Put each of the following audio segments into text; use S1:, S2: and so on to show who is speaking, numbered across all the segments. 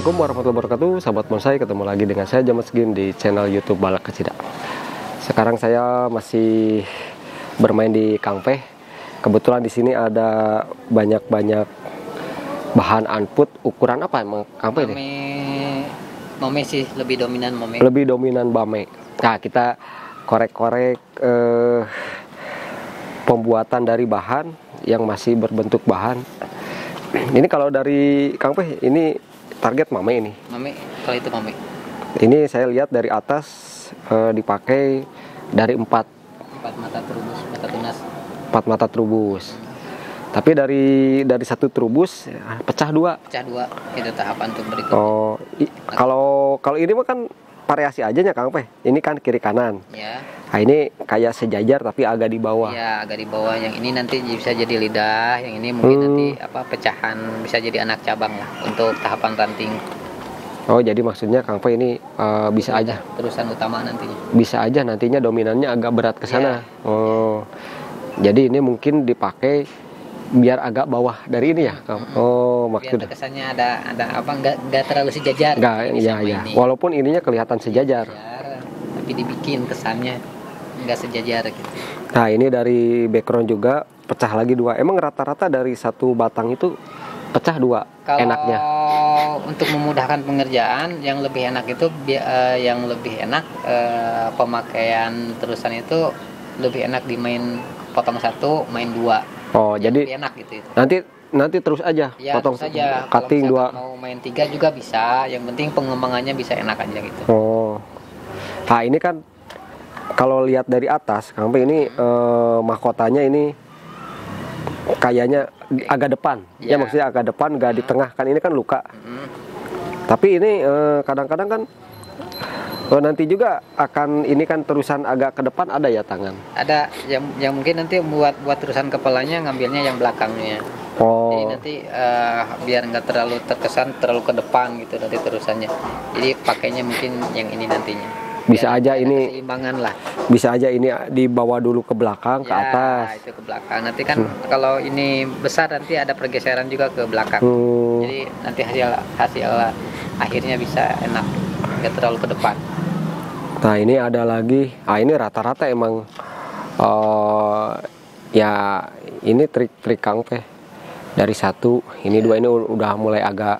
S1: Assalamualaikum warahmatullahi wabarakatuh, sahabat bonsai. Ketemu lagi dengan saya James Gim di channel YouTube Balak Kecida. Sekarang saya masih bermain di Kang Peh. Kebetulan di sini ada banyak bahan unput. Ukuran apa emang Kang Peh ini?
S2: Mame sih, lebih dominan mame.
S1: Lebih dominan bame. Nah, kita korek-korek pembuatan dari bahan yang masih berbentuk bahan. Ini kalau dari Kang Peh, ini target mame ini.
S2: Mame, kalau itu mame.
S1: Ini saya lihat dari atas dipakai dari 4
S2: Mata terubus, mata tunas.
S1: 4 mata trubus. Tapi dari satu trubus pecah 2.
S2: Pecah 2, itu tahapan untuk berikutnya.
S1: Oh, kalau ini mah kan variasi aja ya Kang Peh. Ini kan kiri kanan.
S2: Ya.
S1: Nah, ini kayak sejajar tapi agak di bawah.
S2: Ya, agak di bawah. Yang ini nanti bisa jadi lidah, yang ini mungkin nanti pecahan, bisa jadi anak cabang lah untuk tahapan ranting.
S1: Oh, jadi maksudnya Kang Peh ini bisa aja.
S2: Terusan utama nantinya.
S1: Bisa aja nantinya dominannya agak berat ke sana.
S2: Ya.
S1: Oh. Jadi ini mungkin dipakai biar agak bawah dari ini ya. Oh, maksudnya.
S2: Biar kesannya ada apa, enggak terlalu sejajar.
S1: Enggak, ya. Walaupun ininya kelihatan sejajar.
S2: Tapi dibikin kesannya enggak sejajar gitu.
S1: Nah, ini dari background juga pecah lagi 2. Emang rata-rata dari satu batang itu pecah 2
S2: kalau
S1: enaknya?
S2: Untuk memudahkan pengerjaan yang lebih enak itu pemakaian terusan itu lebih enak di main potong 1, main 2.
S1: Oh,
S2: yang
S1: jadi
S2: lebih enak gitu itu.
S1: nanti terus aja
S2: Ya,
S1: potong
S2: terus aja.
S1: cutting 2.
S2: Mau main 3 juga bisa, yang penting pengembangannya bisa enak aja gitu.
S1: Oh. Nah, ini kan kalau lihat dari atas, Kang Peh ini mahkotanya ini kayaknya agak depan. Ya, maksudnya agak depan, nggak di tengah kan, ini kan luka. Tapi ini kadang-kadang kan nanti juga akan ini kan terusan agak ke depan ada ya tangan.
S2: Ada yang mungkin nanti buat terusan kepalanya ngambilnya yang belakangnya.
S1: Oh.
S2: Jadi nanti biar nggak terlalu terkesan terlalu ke depan gitu nanti terusannya. Jadi pakainya mungkin yang ini nantinya.
S1: Bisa
S2: Biar
S1: aja ini
S2: keseimbangan lah.
S1: Bisa aja ini dibawa dulu ke belakang, ke atas.
S2: Itu ke belakang. Nanti kan kalau ini besar nanti ada pergeseran juga ke belakang. Jadi nanti hasil akhirnya bisa enak, nggak terlalu ke depan.
S1: Nah, ini ada lagi. Ini rata-rata emang ya ini trik-trik Kang Peh. Dari 1, ini 2 ini udah mulai agak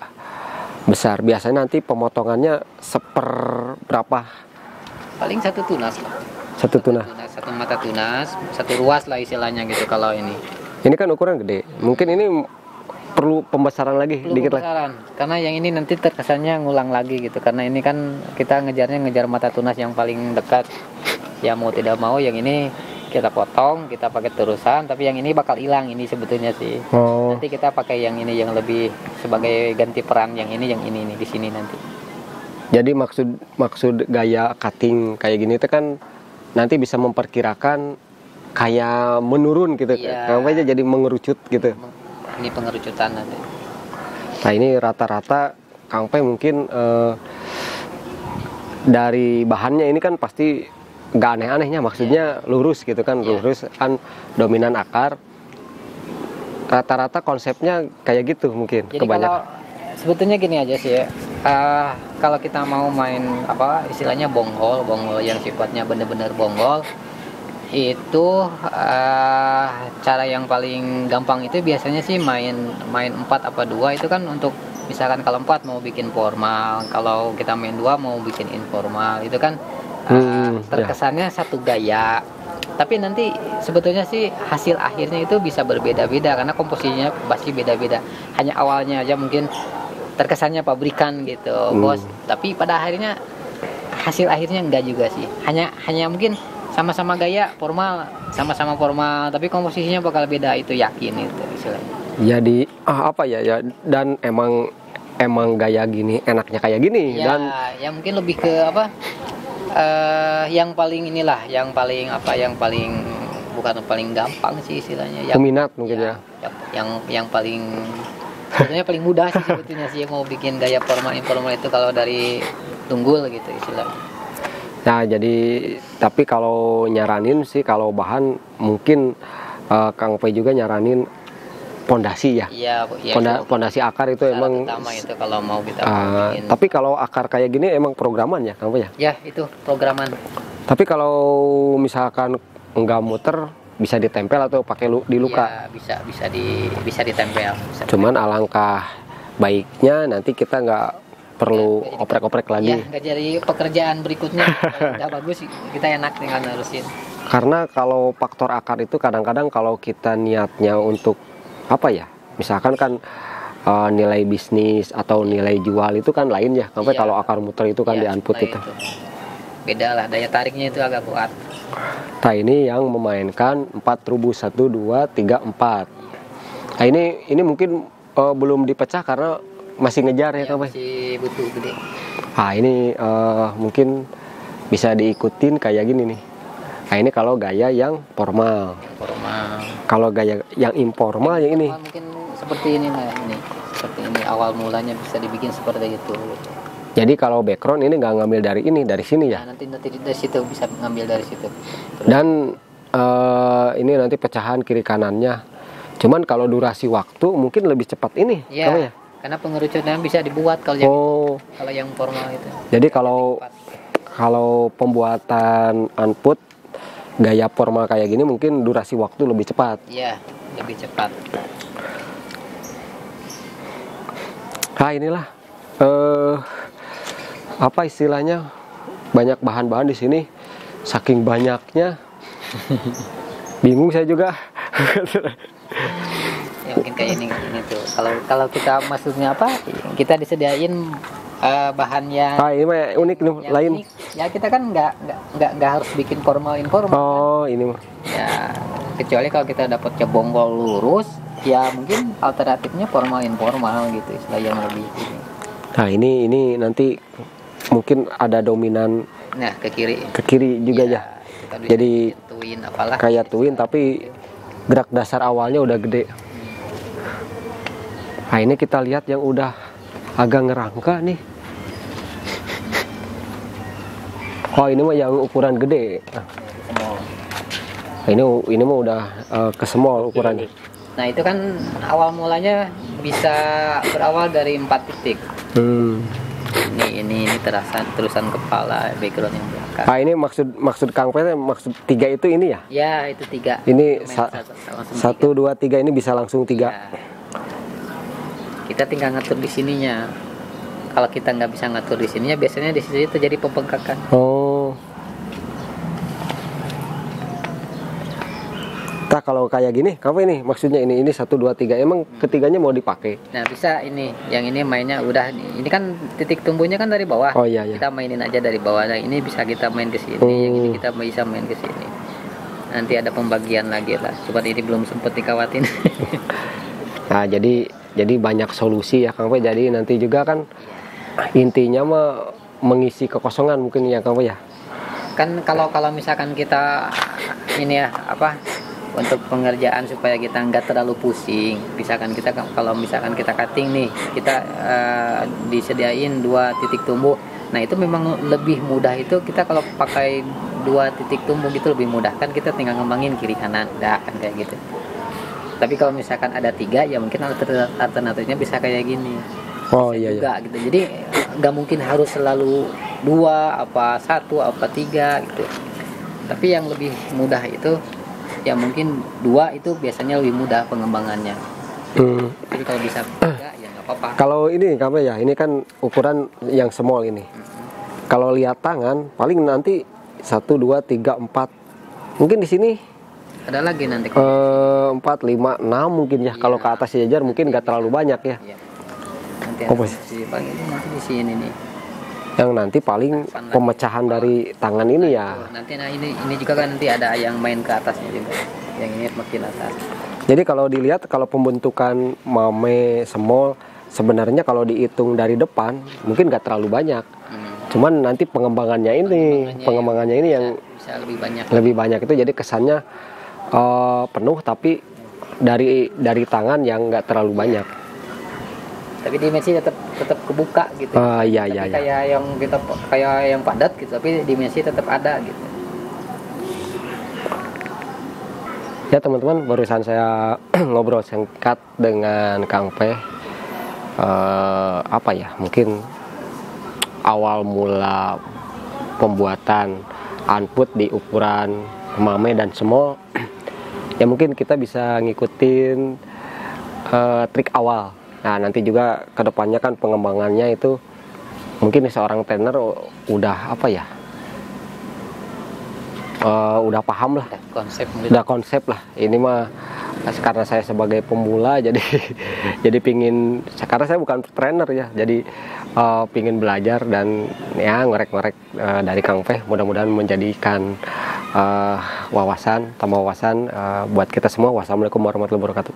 S1: besar. Biasanya nanti pemotongannya seperberapa?
S2: Paling 1 tunas lah.
S1: 1 tunas.
S2: 1 mata tunas, 1 ruas lah istilahnya gitu kalau ini.
S1: Ini kan ukuran gede. Mungkin ini perlu pembesaran lagi, dikit lagi.
S2: Karena yang ini nanti terkesannya ngulang lagi gitu. Karena ini kan kita ngejar mata tunas yang paling dekat. Ya mau tidak mau yang ini kita potong, kita pakai terusan, tapi yang ini bakal hilang ini sebetulnya sih. Nanti kita pakai yang ini yang lebih sebagai ganti peran, yang ini di sini nanti.
S1: Jadi maksud gaya cutting kayak gini itu kan nanti bisa memperkirakan kayak menurun gitu. Namanya jadi mengerucut gitu.
S2: Ini pengerucutan nanti.
S1: Nah, ini rata-rata Kang Peh mungkin dari bahannya ini kan pasti nggak aneh-anehnya, maksudnya lurus gitu kan, lurus kan dominan akar. Rata-rata konsepnya kayak gitu mungkin.
S2: Jadi
S1: kebanyakan.
S2: kalau sebetulnya gini aja sih ya. Kalau kita mau main apa istilahnya bonggol yang sifatnya bener-bener bonggol, itu cara yang paling gampang itu biasanya sih main 4 apa 2 itu kan untuk misalkan kalau 4 mau bikin formal, kalau kita main 2 mau bikin informal, itu kan terkesannya satu gaya. Tapi nanti sebetulnya sih hasil akhirnya itu bisa berbeda-beda karena komposisinya pasti beda-beda. Hanya awalnya aja mungkin terkesannya pabrikan gitu, bos. Tapi pada akhirnya hasil akhirnya enggak juga sih. Hanya mungkin sama-sama gaya formal, tapi komposisinya bakal beda, itu yakin itu istilahnya.
S1: Jadi apa ya dan emang gaya gini enaknya kayak gini
S2: ya,
S1: dan
S2: ya mungkin lebih ke apa yang paling bukan paling gampang sih istilahnya, yang
S1: peminat mungkin ya.
S2: Yang sebetulnya paling mudah sih sebetulnya sih mau bikin gaya formal informal itu kalau dari tunggul gitu istilahnya.
S1: Nah, jadi tapi kalau nyaranin sih kalau bahan mungkin Kang Peh juga nyaranin pondasi ya.
S2: Iya, iya.
S1: Pondasi akar itu
S2: Syarat
S1: emang
S2: utama itu kalau mau kita bikin.
S1: tapi kalau akar kayak gini emang programan ya Kang Pe ya?
S2: Ya, itu programan.
S1: Tapi kalau misalkan nggak muter bisa ditempel atau pakai di luka.
S2: Ya, bisa ditempel.
S1: Cuman alangkah baiknya nanti kita nggak perlu oprek-oprek lagi.
S2: Ya, nggak jadi pekerjaan berikutnya. Kalau udah bagus, kita enak tinggal nerusin.
S1: Karena kalau faktor akar itu kadang-kadang kalau kita niatnya untuk apa ya, misalkan kan nilai bisnis atau nilai jual itu kan lain ya. Sampai kalau akar muter itu kan di input itu.
S2: Beda lah, daya tariknya itu agak kuat.
S1: Nah ini yang memainkan 4 rubuh 1, 2, 3, 4. Nah ini mungkin belum dipecah karena masih ngejar ya Kang Pe?
S2: Masih butuh gede.
S1: Nah ini mungkin bisa diikutin kayak gini nih. Nah ini kalau gaya yang formal. Kalau gaya yang informal yang ini.
S2: Mungkin seperti ini lah ini. Seperti ini awal mulanya bisa dibikin seperti itu.
S1: Jadi kalau background ini nggak ngambil dari sini ya?
S2: Nah, nanti dari situ bisa ngambil dari situ. Terus.
S1: Dan ini nanti pecahan kiri kanannya. Cuman kalau durasi waktu mungkin lebih cepat ini.
S2: Ya. Karena pengerucutnya bisa dibuat kalau yang formal itu.
S1: Jadi kalau pembuatan input gaya formal kayak gini mungkin durasi waktu lebih cepat.
S2: Iya, lebih cepat.
S1: Nah inilah apa istilahnya, banyak bahan-bahan di sini, saking banyaknya bingung saya juga.
S2: Ya mungkin kayak ini tuh. Kalau kita maksudnya apa? Kita disediain bahan yang
S1: ini mah unik nih, lain.
S2: Unik. Ya kita kan nggak harus bikin informal.
S1: Oh kan? Ini mah.
S2: Ya kecuali kalau kita dapatnya bonggol lurus, ya mungkin alternatifnya formal gitu, istilah yang lebih ini.
S1: Nah ini nanti mungkin ada dominan.
S2: Nah ke kiri
S1: juga ya. Jadi
S2: twin apalah.
S1: Kayak twin tapi gerak dasar awalnya udah gede. Nah ini kita lihat yang udah agak ngerangka nih. Oh ini mah yang ukuran gede. Nah, ini mah udah ke small ukurannya.
S2: Nah itu kan awal mulanya bisa berawal dari 4 titik. Ini terusan kepala, background yang belakang.
S1: Nah ini maksud Kang Pe, maksud 3 itu ini ya?
S2: Ya itu 3.
S1: Ini 1, 2, 3 ini bisa langsung 3. Ya.
S2: Kita tinggal ngatur di sininya. Kalau kita nggak bisa ngatur di sininya, biasanya di situ terjadi pembengkakan.
S1: Oh. Nah kalau kayak gini, kamu ini maksudnya ini 1, 2, 3 emang ketiganya mau dipakai?
S2: Nah bisa ini, yang ini mainnya udah, ini kan titik tumbuhnya kan dari bawah.
S1: Oh iya.
S2: Kita mainin aja dari bawah. Nah ini bisa kita main ke sini, yang ini kita bisa main ke sini. Nanti ada pembagian lagi lah. Cuma ini belum sempet dikawatin.
S1: Nah jadi banyak solusi ya Kang Pe. Jadi nanti juga kan intinya mah mengisi kekosongan mungkin ya Kang Pe ya.
S2: Kan kalau misalkan kita ini ya apa, untuk pengerjaan supaya kita nggak terlalu pusing, misalkan kita kalau misalkan kita cutting nih, kita disediain 2 titik tumbuh. Nah itu memang lebih mudah, itu kita kalau pakai 2 titik tumbuh gitu lebih mudah, kan kita tinggal ngembangin kiri kanan, dah kan kayak gitu. Tapi kalau misalkan ada 3 ya mungkin alternatifnya bisa kayak gini.
S1: Oh
S2: bisa
S1: iya
S2: juga, gitu. Jadi nggak mungkin harus selalu 2 apa 1 apa 3 gitu. Tapi yang lebih mudah itu ya mungkin 2 itu biasanya lebih mudah pengembangannya. Jadi kalau bisa 3 ya nggak apa-apa.
S1: Kalau ini kamu ya, ini kan ukuran yang small ini. Kalau lihat tangan paling nanti 1, 2, 3, 4. Mungkin di sini
S2: ada lagi nanti
S1: 4, 5, 6 mungkin ya. Kalau ke atas jajar mungkin nggak terlalu banyak ya.
S2: Nanti nanti di sini nih.
S1: Yang nanti paling pemecahan dari tangan ini ya.
S2: Nanti ini juga kan nanti ada yang main ke atasnya juga. Yang ini makin atas.
S1: Jadi kalau dilihat, kalau pembentukan mame small sebenarnya kalau dihitung dari depan mungkin nggak terlalu banyak. Cuman nanti pengembangannya ini yang
S2: bisa lebih banyak
S1: itu jadi kesannya penuh tapi dari tangan yang nggak terlalu banyak.
S2: Tapi dimensi tetap kebuka gitu.
S1: Iya.
S2: Kayak yang padat gitu, tapi dimensi tetap ada gitu.
S1: Ya teman-teman, barusan saya ngobrol singkat dengan Kang P. Apa ya, mungkin awal mula pembuatan unput di ukuran mame dan small ya mungkin kita bisa ngikutin trik awal. Nah nanti juga kedepannya kan pengembangannya itu mungkin seorang trainer udah apa ya, udah paham lah, udah konsep lah. Ini mah karena saya sebagai pemula jadi jadi pingin, karena saya bukan trainer ya, jadi pingin belajar dan ya ngorek-ngorek dari Kang P. Mudah-mudahan menjadikan wawasan, tambah wawasan buat kita semua. Wassalamualaikum warahmatullahi wabarakatuh.